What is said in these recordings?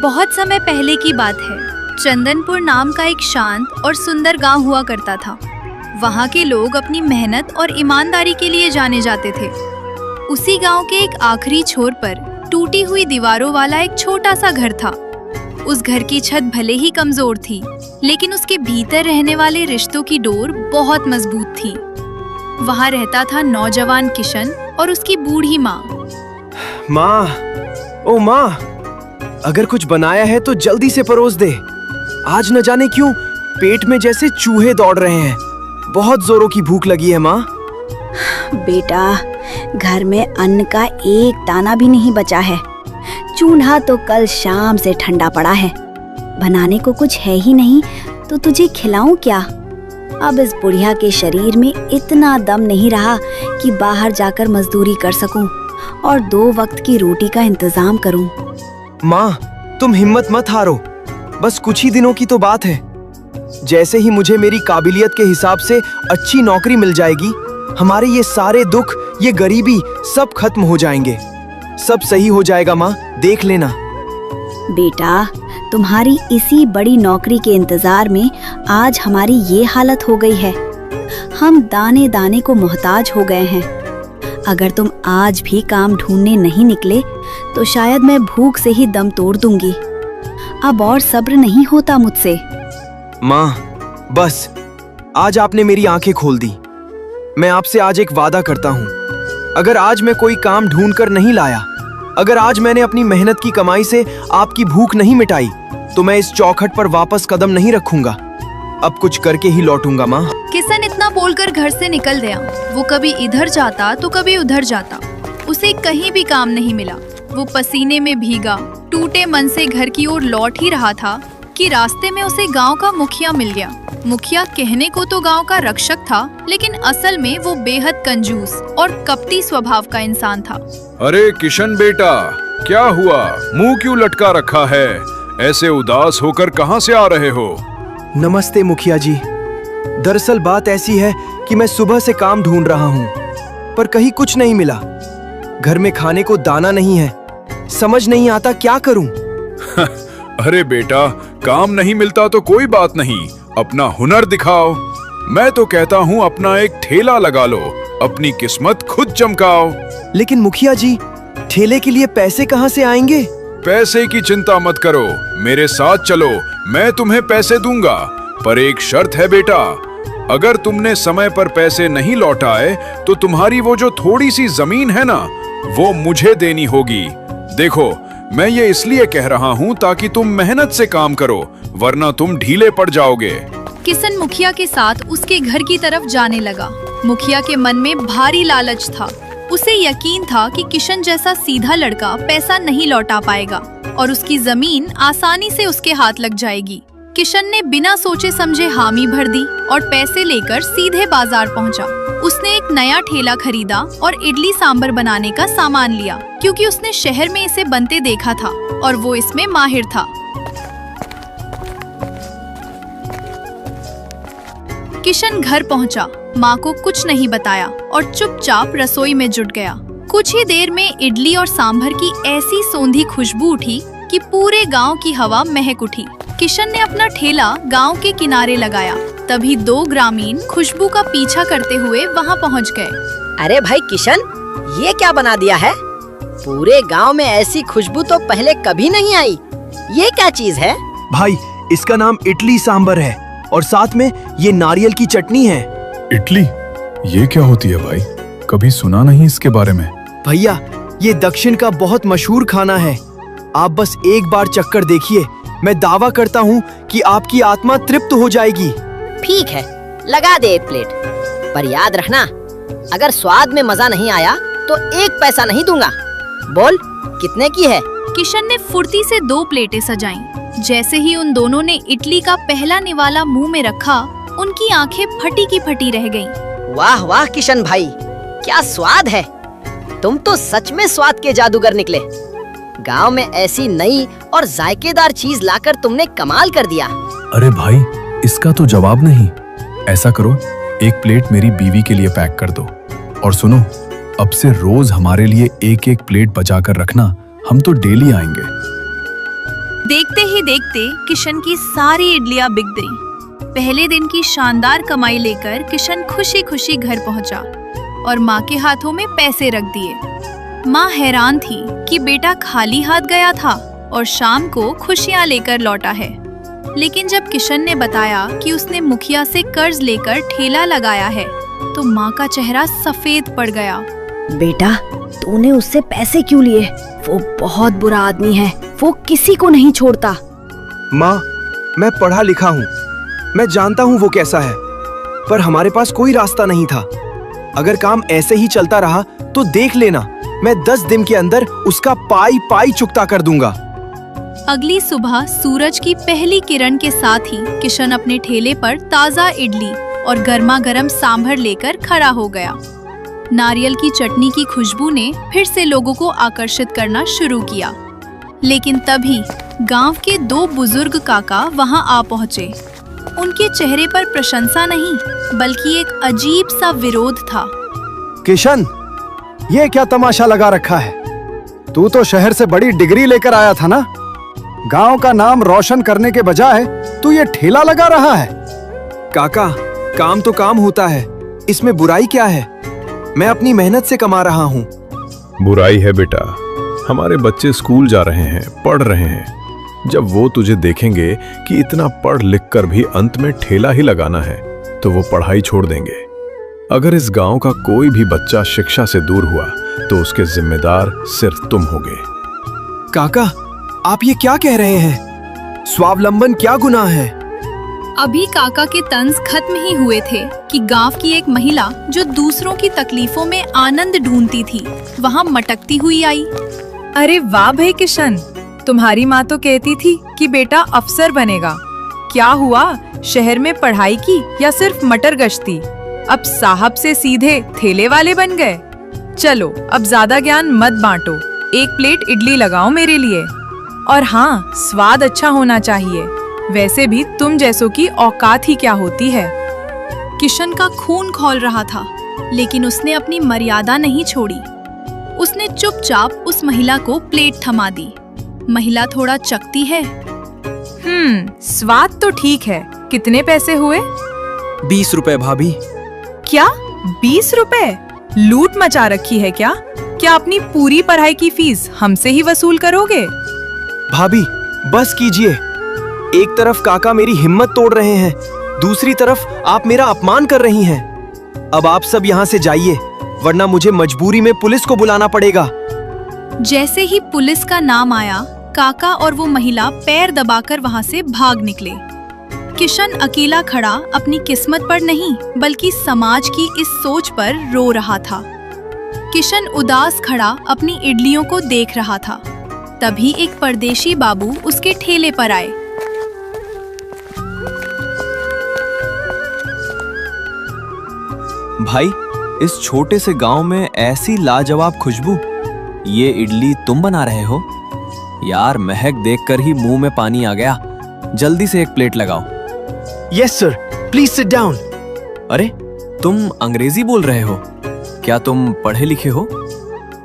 बहुत समय पहले की बात है। चंदनपुर नाम का एक शांत और सुंदर गांव हुआ करता था। वहां के लोग अपनी मेहनत और ईमानदारी के लिए जाने जाते थे। उसी गांव के एक आखिरी छोर पर टूटी हुई दीवारों वाला एक छोटा सा घर था। उस घर की छत भले ही कमजोर थी, लेकिन उसके भीतर रहने वाले रिश्तों की डोर बहुत मजबूत थी। वहां रहता था नौजवान किशन और उसकी बूढ़ी माँ। माँ, ओ माँ, अगर कुछ बनाया है तो जल्दी से परोस दे। आज न जाने क्यों पेट में जैसे चूहे दौड़ रहे हैं। बहुत जोरों की भूख लगी है माँ। बेटा, घर में अन्न का एक दाना भी नहीं बचा है। चूल्हा तो कल शाम से ठंडा पड़ा है। बनाने को कुछ है ही नहीं तो तुझे खिलाऊं क्या? अब इस बुढ़िया के शरीर में इतना दम नहीं रहा कि बाहर जाकर मजदूरी कर सकूं और 2 वक्त की रोटी का इंतजाम करूं। माँ, तुम हिम्मत मत हारो। बस कुछ ही दिनों की तो बात है। जैसे ही मुझे मेरी काबिलियत के हिसाब से अच्छी नौकरी मिल जाएगी, हमारे ये सारे दुख, ये गरीबी सब खत्म हो जाएंगे। सब सही हो जाएगा माँ, देख लेना। बेटा, तुम्हारी इसी बड़ी नौकरी के इंतजार में आज हमारी ये हालत हो गई है। हम दाने दाने को मोहताज हो गए हैं। अगर तुम आज भी काम ढूंढने नहीं निकले तो शायद मैं भूख से ही दम तोड़ दूंगी। अब और सब्र नहीं होता मुझसे। माँ, बस आज आपने मेरी आंखें खोल दी। मैं आपसे आज एक वादा करता हूँ। अगर आज मैं कोई काम ढूंढ कर नहीं लाया, अगर आज मैंने अपनी मेहनत की कमाई से आपकी भूख नहीं मिटाई, तो मैं इस चौखट पर वापस कदम नहीं रखूंगा। अब कुछ करके ही लौटूंगा माँ। किशन इतना बोलकर घर से निकल गया। वो कभी इधर जाता तो कभी उधर जाता। उसे कहीं भी काम नहीं मिला। वो पसीने में भीगा, टूटे मन से घर की ओर लौट ही रहा था कि रास्ते में उसे गांव का मुखिया मिल गया। मुखिया कहने को तो गांव का रक्षक था, लेकिन असल में वो बेहद कंजूस और कपटी स्वभाव का इंसान था। अरे किशन बेटा, क्या हुआ? मुंह क्यों लटका रखा है? ऐसे उदास होकर कहां से आ रहे हो? नमस्ते मुखिया जी। दरअसल बात ऐसी है कि मैं सुबह से काम ढूंढ रहा हूँ, पर कहीं कुछ नहीं मिला। घर में खाने को दाना नहीं है। समझ नहीं आता क्या करूं। अरे बेटा, काम नहीं मिलता तो कोई बात नहीं, अपना हुनर दिखाओ। मैं तो कहता हूँ अपना एक ठेला लगा लो, अपनी किस्मत खुद चमकाओ। लेकिन मुखिया जी, ठेले के लिए पैसे कहाँ से आएंगे? पैसे की चिंता मत करो, मेरे साथ चलो, मैं तुम्हें पैसे दूंगा। पर एक शर्त है बेटा, अगर तुमने समय पर पैसे नहीं लौटाए तो तुम्हारी वो जो थोड़ी सी जमीन है ना, वो मुझे देनी होगी। देखो, मैं ये इसलिए कह रहा हूँ ताकि तुम मेहनत से काम करो, वरना तुम ढीले पड़ जाओगे। किशन मुखिया के साथ उसके घर की तरफ जाने लगा। मुखिया के मन में भारी लालच था। उसे यकीन था कि किशन जैसा सीधा लड़का पैसा नहीं लौटा पाएगा और उसकी जमीन आसानी से उसके हाथ लग जाएगी। किशन ने बिना सोचे समझे हामी भर दी और पैसे लेकर सीधे बाजार पहुंचा। उसने एक नया ठेला खरीदा और इडली सांभर बनाने का सामान लिया, क्योंकि उसने शहर में इसे बनते देखा था और वो इसमें माहिर था। किशन घर पहुंचा, माँ को कुछ नहीं बताया और चुपचाप रसोई में जुट गया। कुछ ही देर में इडली और सांभर की ऐसी सौंधी खुशबू उठी कि पूरे गांव की हवा महक उठी। किशन ने अपना ठेला गांव के किनारे लगाया। तभी 2 ग्रामीण खुशबू का पीछा करते हुए वहां पहुंच गए। अरे भाई किशन, ये क्या बना दिया है? पूरे गांव में ऐसी खुशबू तो पहले कभी नहीं आई। ये क्या चीज है? भाई, इसका नाम इडली सांभर है और साथ में ये नारियल की चटनी है। इडली? ये क्या होती है भाई? कभी सुना नहीं इसके बारे में। भैया, ये दक्षिण का बहुत मशहूर खाना है। आप बस एक बार चक्कर देखिए, मैं दावा करता हूँ कि आपकी आत्मा तृप्त हो जाएगी। ठीक है, लगा दे 1 प्लेट, पर याद रखना, अगर स्वाद में मजा नहीं आया तो 1 पैसा नहीं दूंगा। बोल, कितने की है? किशन ने फुर्ती से 2 प्लेटें सजाईं। जैसे ही उन दोनों ने इडली का पहला निवाला मुंह में रखा, उनकी आंखें फटी की फटी रह गईं। वाह वाह किशन भाई, क्या स्वाद है! तुम तो सच में स्वाद के जादूगर निकले। गांव में ऐसी नई और जायकेदार चीज लाकर तुमने कमाल कर दिया। अरे भाई, इसका तो जवाब नहीं। ऐसा करो, 1 प्लेट मेरी बीवी के लिए पैक कर दो। और सुनो, अब से रोज हमारे लिए 1-1 प्लेट बचा कर रखना, हम तो डेली आएंगे। देखते ही देखते किशन की सारी इडलियां बिक गईं। पहले दिन की शानदार कमाई लेकर किशन खुशी खुशी घर पहुंचा और माँ के हाथों में पैसे रख दिए। माँ हैरान थी कि बेटा खाली हाथ गया था और शाम को खुशियाँ लेकर लौटा है। लेकिन जब किशन ने बताया कि उसने मुखिया से कर्ज लेकर ठेला लगाया है, तो माँ का चेहरा सफेद पड़ गया। बेटा, तूने उससे पैसे क्यों लिए? वो बहुत बुरा आदमी है, वो किसी को नहीं छोड़ता। माँ, मैं पढ़ा लिखा हूँ, मैं जानता हूँ वो कैसा है, पर हमारे पास कोई रास्ता नहीं था। अगर काम ऐसे ही चलता रहा तो देख लेना, मैं 10 दिन के अंदर उसका पाई पाई चुकता कर दूंगा। अगली सुबह सूरज की पहली किरण के साथ ही किशन अपने ठेले पर ताजा इडली और गर्मा गर्म सांभर लेकर खड़ा हो गया। नारियल की चटनी की खुशबू ने फिर से लोगों को आकर्षित करना शुरू किया। लेकिन तभी गांव के 2 बुजुर्ग काका वहां आ पहुंचे। उनके चेहरे पर प्रशंसा नहीं, बल्कि एक अजीब सा विरोध था। किशन, ये क्या तमाशा लगा रखा है? तू तो शहर से बड़ी डिग्री लेकर आया था ना? गांव का नाम रोशन करने के बजाय तू ये ठेला लगा रहा है। काका, काम तो काम होता है, इसमें बुराई क्या है? मैं अपनी मेहनत से कमा रहा हूँ। बुराई है बेटा, हमारे बच्चे स्कूल जा रहे हैं, पढ़ रहे हैं। जब वो तुझे देखेंगे कि इतना पढ़ लिख कर भी अंत में ठेला ही लगाना है, तो वो पढ़ाई छोड़ देंगे। अगर इस गांव का कोई भी बच्चा शिक्षा से दूर हुआ तो उसके जिम्मेदार सिर्फ तुम होगे। काका, आप ये क्या कह रहे हैं? स्वावलंबन क्या गुनाह है? अभी काका के तंज खत्म ही हुए थे कि गांव की एक महिला जो दूसरों की तकलीफों में आनंद ढूंढती थी, वहां मटकती हुई आई। अरे वाह भाई किशन, तुम्हारी माँ तो कहती थी कि बेटा अफसर बनेगा। क्या हुआ, शहर में पढ़ाई की या सिर्फ मटर गश्ती? अब साहब से सीधे ठेले वाले बन गए। चलो अब ज्यादा ज्ञान मत बांटो, 1 प्लेट इडली लगाओ मेरे लिए। और हाँ, स्वाद अच्छा होना चाहिए। वैसे भी तुम जैसों की औकात ही क्या होती है। किशन का खून खौल रहा था, लेकिन उसने अपनी मर्यादा नहीं छोड़ी। उसने चुपचाप उस महिला को प्लेट थमा दी। महिला थोड़ा चकती है। स्वाद तो ठीक है। कितने पैसे हुए? 20 रुपए भाभी। क्या 20 रुपए? लूट मचा रखी है क्या? क्या अपनी पूरी पढ़ाई की फीस हमसे ही वसूल करोगे? भाभी, बस कीजिए। एक तरफ काका मेरी हिम्मत तोड़ रहे हैं, दूसरी तरफ आप मेरा अपमान कर रही हैं। अब आप सब यहाँ से जाइए, वरना मुझे मजबूरी में पुलिस को बुलाना पड़ेगा। जैसे ही पुलिस का नाम आया, काका और वो महिला पैर दबाकर वहां से भाग निकले। किशन अकेला खड़ा अपनी किस्मत पर नहीं, बल्कि समाज की इस सोच पर रो रहा था। किशन उदास खड़ा अपनी इडलियों को देख रहा था। तभी एक परदेशी बाबू उसके ठेले पर आए। भाई, इस छोटे से गांव में ऐसी लाजवाब खुशबू, ये इडली तुम बना रहे हो? यार, महक देखकर ही मुंह में पानी आ गया। जल्दी से 1 प्लेट लगाओ। Yes sir, please sit down. अरे, तुम अंग्रेजी बोल रहे हो? क्या तुम पढ़े लिखे हो?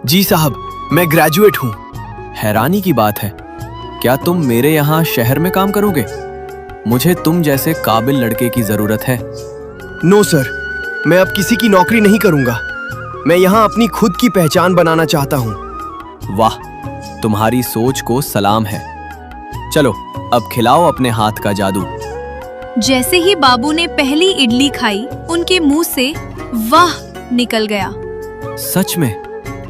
जी साहब, मैं ग्रेजुएट हूँ। हैरानी की बात है, क्या तुम मेरे यहाँ शहर में काम करोगे? मुझे तुम जैसे काबिल लड़के की जरूरत है। नो सर, मैं अब किसी की नौकरी नहीं करूंगा। मैं यहाँ अपनी खुद की पहचान बनाना चाहता हूँ। वाह, तुम्हारी सोच को सलाम है। चलो, अब खिलाओ अपने हाथ का जादू। जैसे ही बाबू ने पहली इडली खाई, उनके मुंह से वाह निकल गया। सच में,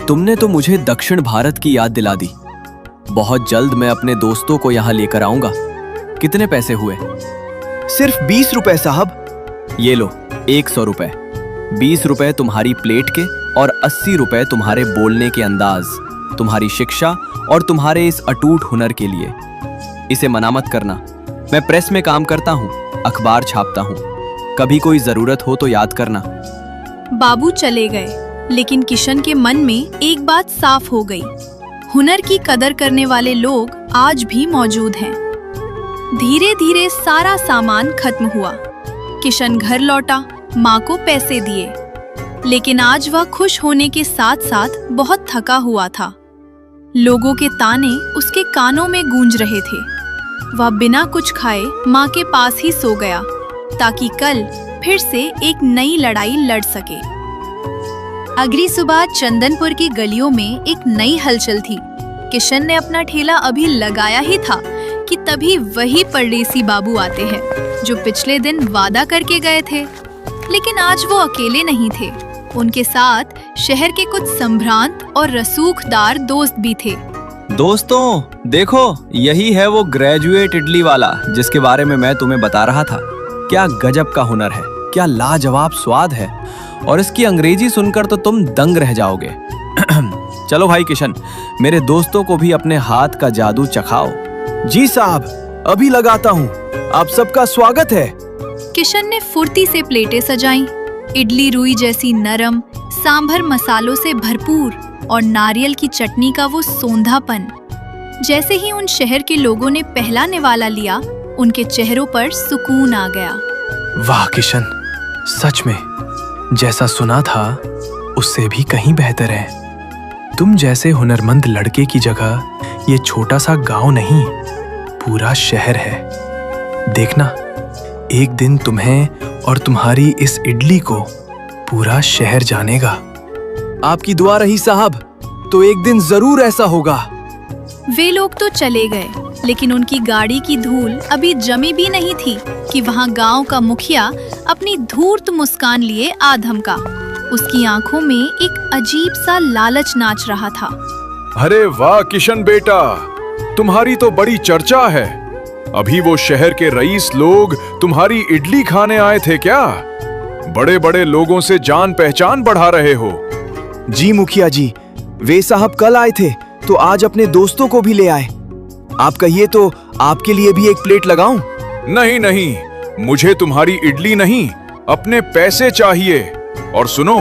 तुमने तो मुझे दक्षिण भारत की याद दिला दी। बहुत जल्द मैं अपने दोस्तों को यहाँ लेकर आऊंगा। कितने पैसे हुए? सिर्फ 20 रुपए साहब। ये लो 100 रुपए। 20 रुपए तुम्हारी प्लेट के और 80 रुपए तुम्हारे बोलने के अंदाज, तुम्हारी शिक्षा और तुम्हारे इस अटूट हुनर के लिए। इसे मना मत करना। मैं प्रेस में काम करता हूँ, अखबार छापता हूँ। कभी कोई जरूरत हो तो याद करना। बाबू चले गए, लेकिन किशन के मन में एक बात साफ हो गई। हुनर की कदर करने वाले लोग आज भी मौजूद हैं। धीरे धीरे सारा सामान खत्म हुआ। किशन घर लौटा, माँ को पैसे दिए, लेकिन आज वह खुश होने के साथ साथ बहुत थका हुआ था। लोगों के ताने उसके कानों में गूंज रहे थे। वह बिना कुछ खाए माँ के पास ही सो गया ताकि कल फिर से एक नई लड़ाई लड़ सके। अगली सुबह चंदनपुर की गलियों में एक नई हलचल थी। किशन ने अपना ठेला अभी लगाया ही था कि तभी वही परदेसी बाबू आते हैं जो पिछले दिन वादा करके गए थे। लेकिन आज वो अकेले नहीं थे, उनके साथ शहर के कुछ संभ्रांत और रसूखदार दोस्त भी थे। दोस्तों देखो, यही है वो ग्रेजुएट इडली वाला जिसके बारे में मैं तुम्हें बता रहा था। क्या गजब का हुनर है, क्या लाजवाब स्वाद है, और इसकी अंग्रेजी सुनकर तो तुम दंग रह जाओगे। चलो भाई किशन, मेरे दोस्तों को भी अपने हाथ का जादू चखाओ। जी साहब, अभी लगाता हूँ। आप सबका स्वागत है। किशन ने फुर्ती से प्लेटें सजाईं। इडली रुई जैसी नरम, सांभर मसालों से भरपूर और नारियल की चटनी का वो सोंधापन। जैसे ही उन शहर के लोगों ने पहला निवाला लिया, उनके चेहरों पर सुकून आ गया। वाह किशन, सच में जैसा सुना था उससे भी कहीं बेहतर है। तुम जैसे हुनरमंद लड़के की जगह ये छोटा सा गांव नहीं, पूरा शहर है। देखना, एक दिन तुम्हें और तुम्हारी इस इडली को पूरा शहर जानेगा। आपकी दुआ रही साहब, तो एक दिन जरूर ऐसा होगा। वे लोग तो चले गए, लेकिन उनकी गाड़ी की धूल अभी जमी भी नहीं थी कि वहां गांव का मुखिया अपनी धूर्त मुस्कान लिए आ धमका। उसकी आंखों में एक अजीब सा लालच नाच रहा था। अरे वाह किशन बेटा, तुम्हारी तो बड़ी चर्चा है। अभी वो शहर के रईस लोग तुम्हारी इडली खाने आए थे क्या? बड़े बड़े लोगों से जान पहचान बढ़ा रहे हो। जी मुखिया जी, वे साहब कल आए थे तो आज अपने दोस्तों को भी ले आए। आप कहिए तो आपके लिए भी एक प्लेट लगाऊं? नहीं नहीं, मुझे तुम्हारी इडली नहीं, अपने पैसे चाहिए। और सुनो,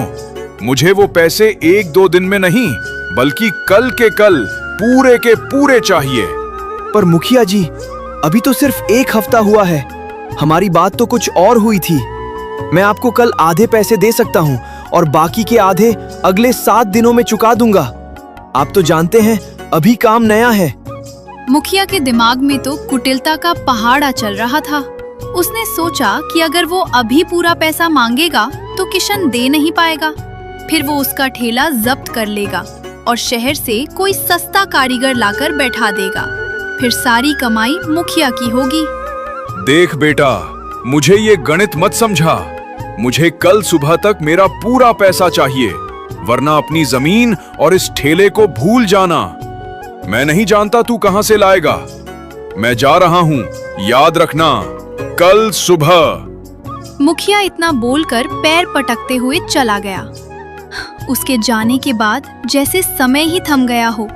मुझे वो पैसे 1-2 दिन में नहीं, बल्कि कल के कल पूरे के पूरे चाहिए। पर मुखिया जी, अभी तो सिर्फ 1 हफ्ता हुआ है। हमारी बात तो कुछ और हुई थी। मैं आपको कल आधे पैसे दे सकता हूँ और बाकी के आधे अगले 7 दिनों में चुका दूंगा। आप तो जानते हैं अभी काम नया है। मुखिया के दिमाग में तो कुटिलता का पहाड़ा चल रहा था। उसने सोचा कि अगर वो अभी पूरा पैसा मांगेगा तो किशन दे नहीं पाएगा। फिर वो उसका ठेला जब्त कर लेगा और शहर से कोई सस्ता कारीगर लाकर बैठा देगा। फिर सारी कमाई मुखिया की होगी। देख बेटा, मुझे ये गणित मत समझा। मुझे कल सुबह तक मेरा पूरा पैसा चाहिए, वरना अपनी जमीन और इस ठेले को भूल जाना। मैं नहीं जानता तू कहां से लाएगा। मैं जा रहा हूं, याद रखना, कल सुबह। मुखिया इतना बोलकर पैर पटकते हुए चला गया। उसके जाने के बाद जैसे समय ही थम गया हो।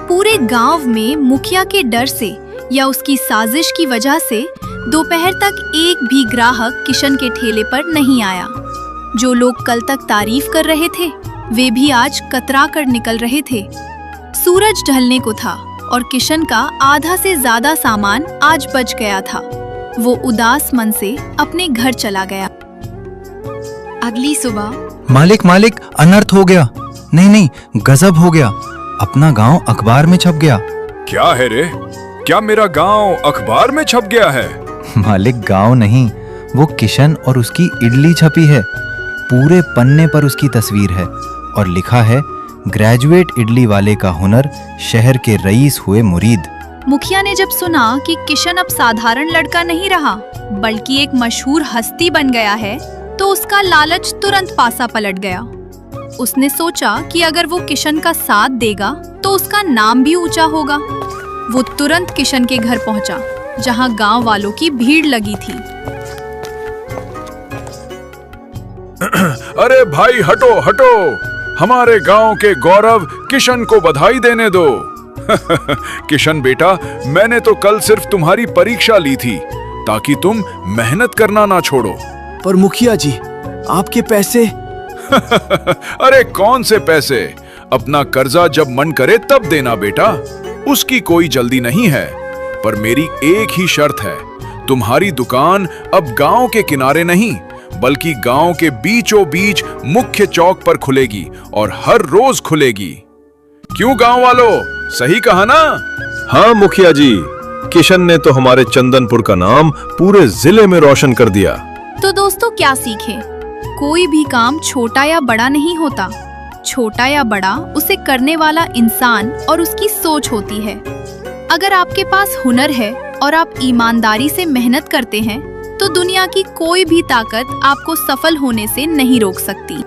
पूरे गांव में मुखिया के डर से या उसकी साजिश की वजह से दोपहर तक एक भी ग्राहक किशन के ठेले पर नहीं आया। जो लोग कल तक तारीफ कर रहे थे, वे भी आज कतरा कर निकल रहे थे। सूरज ढलने को था और किशन का आधा से ज्यादा सामान आज बच गया था। वो उदास मन से अपने घर चला गया। अगली सुबह मालिक अनर्थ हो गया। नहीं, गजब हो गया। अपना गांव अखबार में छप गया। क्या है रे? क्या मेरा गांव अखबार में छप गया है? मालिक, गांव नहीं, वो किशन और उसकी इडली छपी है। पूरे पन्ने पर उसकी तस्वीर है और लिखा है, ग्रेजुएट इडली वाले का हुनर, शहर के रईस हुए मुरीद। मुखिया ने जब सुना कि किशन अब साधारण लड़का नहीं रहा, बल्कि एक मशहूर हस्ती बन गया है, तो उसका लालच तुरंत पासा पलट गया। उसने सोचा कि अगर वो किशन का साथ देगा तो उसका नाम भी ऊंचा होगा। वो तुरंत किशन के घर पहुंचा, जहां गांव वालों की भीड़ लगी थी। अरे भाई, हटो हटो, हमारे गांव के गौरव किशन को बधाई देने दो। किशन बेटा, मैंने तो कल सिर्फ तुम्हारी परीक्षा ली थी ताकि तुम मेहनत करना ना छोड़ो। पर मुखिया जी, आपके पैसे? अरे कौन से पैसे? अपना कर्जा जब मन करे तब देना बेटा, उसकी कोई जल्दी नहीं है। पर मेरी एक ही शर्त है, तुम्हारी दुकान अब गांव के किनारे नहीं, बल्कि गांव के बीचों बीच मुख्य चौक पर खुलेगी और हर रोज खुलेगी। क्यों गांव वालों, सही कहा ना? हाँ मुखिया जी, किशन ने तो हमारे चंदनपुर का नाम पूरे जिले में रोशन कर दिया। तो दोस्तों क्या सीखें? कोई भी काम छोटा या बड़ा नहीं होता। छोटा या बड़ा उसे करने वाला इंसान और उसकी सोच होती है। अगर आपके पास हुनर है और आप ईमानदारी से मेहनत करते हैं तो दुनिया की कोई भी ताकत आपको सफल होने से नहीं रोक सकती।